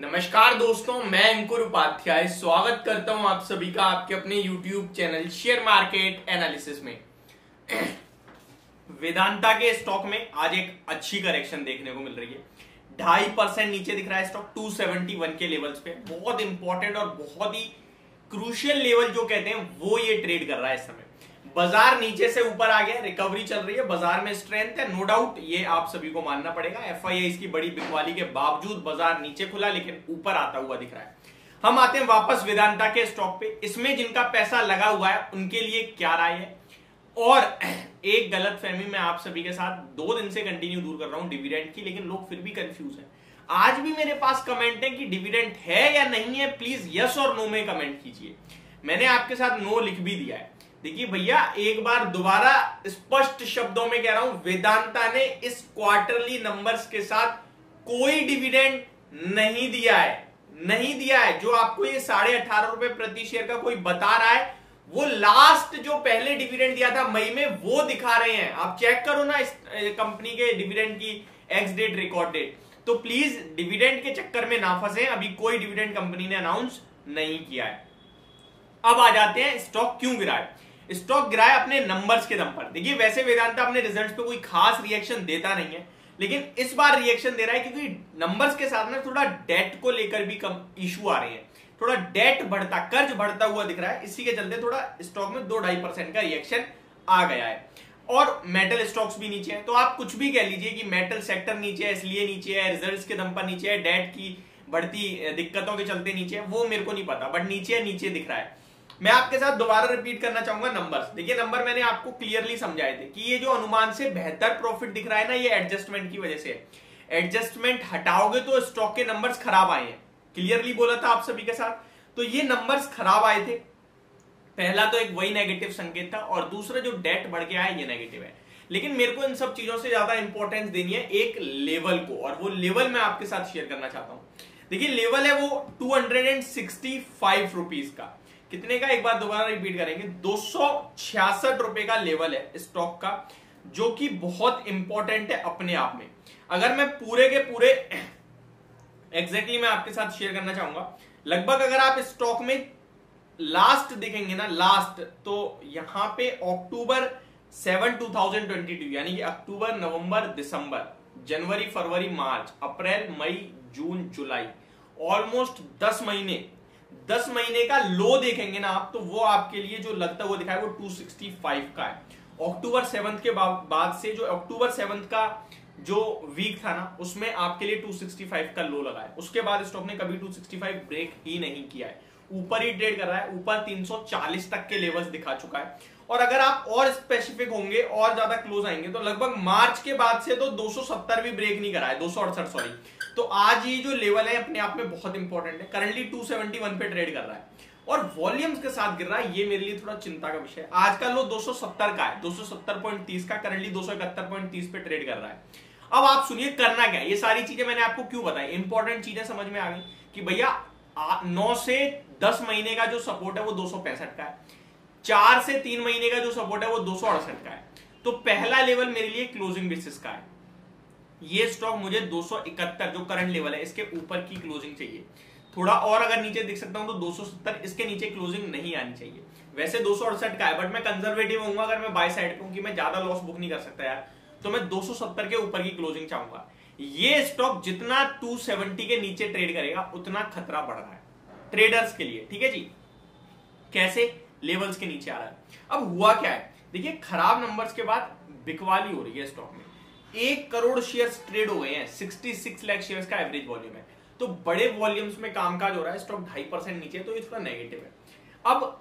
नमस्कार दोस्तों, मैं अंकुर उपाध्याय स्वागत करता हूं आप सभी का आपके अपने YouTube channel share market analysis में। वेदांता के स्टॉक में आज एक अच्छी करेक्शन देखने को मिल रही है। 2.5% नीचे दिख रहा है स्टॉक 271 के लेवल्स पे। बहुत इंपॉर्टेंट और बहुत ही क्रूशियल लेवल जो कहते हैं वो ये ट्रेड कर रहा है इस समय। बाजार नीचे से ऊपर आ गया, रिकवरी चल रही है, बाजार में स्ट्रेंथ है, नो डाउट, ये आप सभी को मानना पड़ेगा। एफआईआई की बड़ी बिकवाली के बावजूद बाजार नीचे खुला लेकिन ऊपर आता हुआ दिख रहा है। हम आते हैं वापस वेदांता के स्टॉक पे। इसमें जिनका पैसा लगा हुआ है उनके लिए क्या राय है, और एक गलत फहमी मैं आप सभी के साथ 2 दिन से कंटिन्यू दूर कर रहा हूं डिविडेंड की, लेकिन लोग फिर भी कंफ्यूज हैं। आज भी मेरे पास कमेंट है कि डिविडेंड है या नहीं है, प्लीज यस और नो में कमेंट कीजिए। मैंने आपके साथ नो लिख भी दिया है। देखिए भैया, एक बार दोबारा स्पष्ट शब्दों में कह रहा हूं, वेदांता ने इस क्वार्टरली नंबर्स के साथ कोई डिविडेंड नहीं दिया है। जो आपको ये 18.5 रुपए प्रति शेयर का कोई बता रहा है, वो लास्ट जो पहले डिविडेंड दिया था मई में वो दिखा रहे हैं। आप चेक करो ना इस कंपनी के डिविडेंड की एक्स डेट, रिकॉर्ड डेट। तो प्लीज डिविडेंड के चक्कर में ना फंसे, अभी कोई डिविडेंड कंपनी ने अनाउंस नहीं किया है। अब आ जाते हैं स्टॉक क्यों गिरा है। स्टॉक गिरा है अपने नंबर्स के दम पर। देखिए, वैसे वेदांता अपने रिजल्ट्स पे कोई खास रिएक्शन देता नहीं है, लेकिन इस बार रिएक्शन दे रहा है क्योंकि नंबर्स के साथ में थोड़ा डेट को लेकर भी कम इशू आ रहे हैं। थोड़ा डेट बढ़ता, कर्ज बढ़ता हुआ दिख रहा है। इसी के चलते थोड़ा स्टॉक में 2-2.5% का रिएक्शन आ गया है। और मेटल स्टॉक्स भी नीचे है। तो आप कुछ भी कह लीजिए कि मेटल सेक्टर नीचे है, इसलिए नीचे है, रिजल्ट्स के दम पर नीचे है, डेट की बढ़ती दिक्कतों के चलते नीचे है, वो मेरे को नहीं पता, बट नीचे दिख रहा है। मैं आपके साथ दोबारा रिपीट करना चाहूंगा नंबर्स। देखिए, नंबर मैंने आपको क्लियरली समझाए थे कि ये जो अनुमान से बेहतर प्रॉफिट दिख रहा है ना, ये एडजस्टमेंट की वजह से। एडजस्टमेंट हटाओगे तो स्टॉक के नंबर्स खराब आए हैं। क्लियरली बोला था आप सभी के साथ। तो ये नंबर्स खराब आए थे। पहला तो एक वही नेगेटिव संकेत था, और दूसरा जो डेट बढ़ के आया ये नेगेटिव है। लेकिन मेरे को इन सब चीजों से ज्यादा इंपॉर्टेंस देनी है एक लेवल को, और वो लेवल मैं आपके साथ शेयर करना चाहता हूं। देखिए, लेवल है वो 265 रुपीज का। कितने का, एक बार दोबारा रिपीट करेंगे, 266 रुपए का लेवल है स्टॉक का, जो कि बहुत इंपॉर्टेंट है अपने आप में। अगर मैं पूरे के पूरे एग्जैक्टली मैं आपके साथ शेयर करना चाहूंगा, लगभग अगर आप स्टॉक में लास्ट देखेंगे ना, लास्ट, तो यहां पे अक्टूबर 7, 2022 यानी कि अक्टूबर, नवंबर, दिसंबर, जनवरी, फरवरी, मार्च, अप्रैल, मई, जून, जुलाई, ऑलमोस्ट 10 महीने का लो देखेंगे ना आप, तो वो आपके लिए जो लगता है वो दिखाए वो 265 का है। अक्टूबर 7 के बाद से जो अक्टूबर 7 का जो वीक था ना, उसमें आपके लिए 265 का लो लगा है। उसके बाद स्टॉक ने कभी 265 ब्रेक ही नहीं किया है, ऊपर ही ट्रेड कर रहा है। ऊपर 340 तक के लेवल्स दिखा चुका है। और अगर आप और स्पेसिफिक होंगे और ज्यादा क्लोज आएंगे तो लगभग मार्च के बाद से तो 270 भी ब्रेक नहीं करा है, 268 सॉरी। तो आज ये जो लेवल है अपने आप में बहुत इंपॉर्टेंट है। करंटली 271 पे ट्रेड कर रहा है और वॉल्यूम्स के साथ गिर रहा है, ये मेरे लिए थोड़ा चिंता का विषय है। आज का लो 270 का है, 270.30 का, करंटली 271.30 पे ट्रेड कर रहा है। अब आप सुनिए करना क्या है। ये सारी चीजें मैंने आपको क्यों बताई, इंपॉर्टेंट चीजें समझ में आ गई कि भैया 9 से 10 महीने का जो सपोर्ट है वो 265 का है, 4 से 3 महीने का जो सपोर्ट है वो 268 का है। तो पहला लेवल मेरे लिए क्लोजिंग बेसिस का है। ये स्टॉक मुझे 271 जो करंट लेवल है इसके ऊपर की क्लोजिंग चाहिए। थोड़ा और अगर नीचे दिख सकता हूं तो 270, इसके नीचे क्लोजिंग नहीं आनी चाहिए। वैसे 268 का है, बट मैं कंजर्वेटिव होऊंगा अगर मैं बाय साइड पे हूं कि मैं ज्यादा लॉस बुक नहीं कर सकता यार, तो मैं 270 के ऊपर की क्लोजिंग चाहूंगा। ये स्टॉक जितना 270 के नीचे ट्रेड करेगा उतना खतरा बढ़ रहा है ट्रेडर्स के लिए, ठीक है जी। कैसे? लेवल्स के नीचे आ रहा है। अब हुआ क्या है, देखिए, खराब नंबर्स के बाद बिकवाली हो रही है स्टॉक में। 1 करोड़ शेयर्स ट्रेड हो गए हैं, 66 लाख शेयर्स का एवरेज वॉल्यूम है। तो बड़े वॉल्यूम्स में कामकाज हो रहा है, स्टॉक 2.5% नीचे, तो ये थोड़ा नेगेटिव है। अब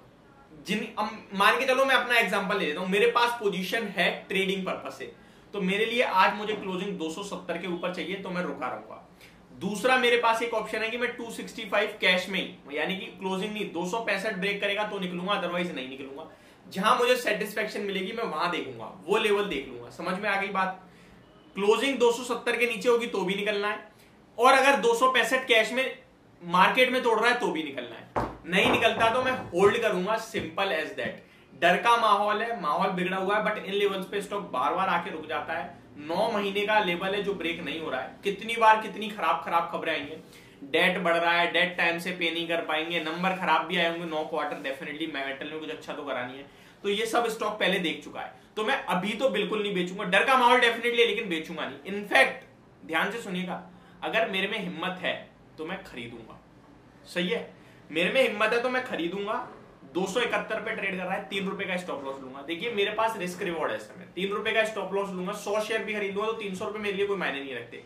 मान के चलो मैं अपना एग्जांपल ले लेता हूं, मेरे पास पोजीशन है ट्रेडिंग पर्पस से, तो मेरे लिए आज मुझे क्लोजिंग 270 के ऊपर चाहिए, तो मैं रुका रहूंगा। दूसरा मेरे पास एक ऑप्शन है कि मैं 265 कैश में ही, यानी कि क्लोजिंग नहीं, 265 ब्रेक करेगा तो निकलूंगा, अदरवाइज नहीं निकलूंगा। जहां मुझे सेटिस्फेक्शन मिलेगी मैं वहां देखूंगा, वो लेवल देख लूंगा। समझ में आ गई बात? क्लोजिंग 270 के नीचे होगी तो भी निकलना है, और अगर 265 कैश में मार्केट में तोड़ रहा है तो भी निकलना है। नहीं निकलता तो मैं होल्ड करूंगा, सिंपल एज दैट। डर का माहौल है, माहौल बिगड़ा हुआ है, बट इन लेवल्स पे स्टॉक बार बार आके रुक जाता है। 9 महीने का लेवल है जो ब्रेक नहीं हो रहा है। कितनी बार कितनी खराब खबरें आई हैं। डेट बढ़ रहा है, डेट टाइम से पे नहीं कर पाएंगे, नंबर खराब भी आए होंगे 9 क्वार्टर, डेफिनेटली मेटल में कुछ अच्छा तो करानी है, तो ये सब स्टॉक पहले देख चुका है। तो मैं अभी तो बिल्कुल नहीं बेचूंगा, डर का माहौल डेफिनेटली है लेकिन बेचूंगा नहीं। इनफैक्ट ध्यान से सुनिएगा, अगर मेरे में हिम्मत है तो मैं खरीदूंगा। सही है, मेरे में हिम्मत है तो मैं खरीदूंगा। 271 पे ट्रेड कर रहा है, 3 रुपए का स्टॉप लॉस लूंगा। देखिए मेरे पास रिस्क रिवॉर्ड है इस समय, 3 रुपए का स्टॉप लॉस लूंगा, 100 शेयर भी खरीदूंगा तो 300 रुपए मेरे लिए कोई मायने नहीं रखते।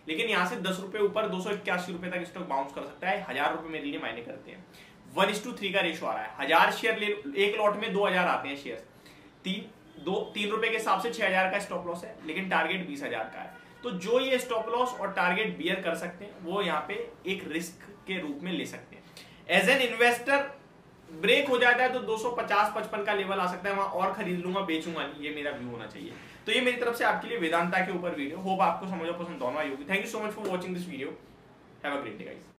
लेकिन यहां से 10 रुपए ऊपर 281 रुपए तक स्टॉक बाउंस कर सकता है, 1000 रुपए मेरे लिए मायने करते हैं। 1:3 का रेशो आ रहा है, 1000 शेयर ले, एक लॉट में 2000 आते हैं शेयर, 3 रुपए के हिसाब से 6000 का स्टॉप लॉस है, लेकिन टारगेट 20,000 का है। तो जो ये स्टॉप लॉस और टारगेट बियर कर सकते हैं वो यहाँ पे एक रिस्क के रूप में ले सकते हैं। एज एन इन्वेस्टर ब्रेक हो जाता है तो 250-55 का लेवल आ सकता है, वहां और खरीद लूंगा, बेचूंगा नहीं, ये मेरा व्यू होना चाहिए। तो ये मेरी तरफ से आपके लिए वेदांता के ऊपर वीडियो, होप आपको समझ और पसंद दोनों आई होगी। Thank you so much for watching this video, have a great day guys.